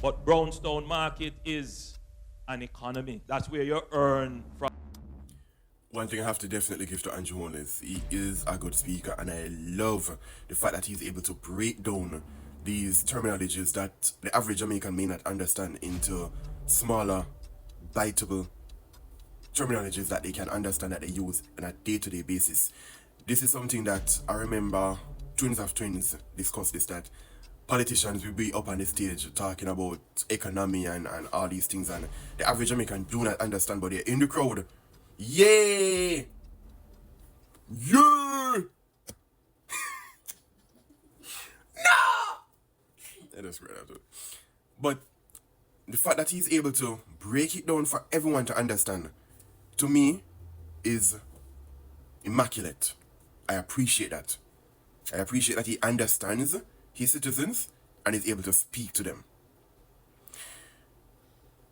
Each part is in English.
But Brownstone Market is an economy. That's where you earn from. One thing I have to definitely give to Andrew Holness, he is a good speaker, and I love the fact that he's able to break down these terminologies that the average Jamaican may not understand into smaller, biteable terminologies that they can understand, that they use on a day-to-day basis. This is something that I remember Twins of Twins discussed this, that politicians will be up on the stage talking about economy and all these things, and the average Jamaican do not understand, but they're in the crowd. Yeah! Yeah! That is great. But the fact that he's able to break it down for everyone to understand, to me, is immaculate. I appreciate that. I appreciate that he understands his citizens and is able to speak to them.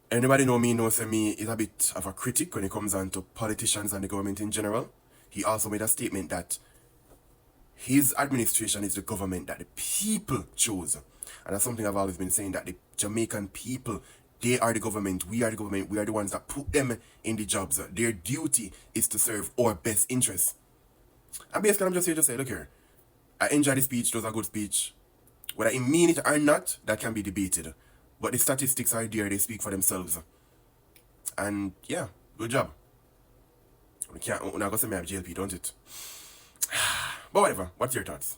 Anybody know me is a bit of a critic when it comes on to politicians and the government in general. He also made a statement that his administration is the government that the people chose. And that's something I've always been saying, that the Jamaican people, they are the government, we are the government, we are the ones that put them in the jobs. Their duty is to serve our best interests. And basically I'm just here to say, look here, I enjoy the speech, it was a good speech. Whether I mean it or not, that can be debated. But the statistics are there, they speak for themselves. And yeah, good job. We're not going to say I have JLP, don't it? But whatever, what's your thoughts?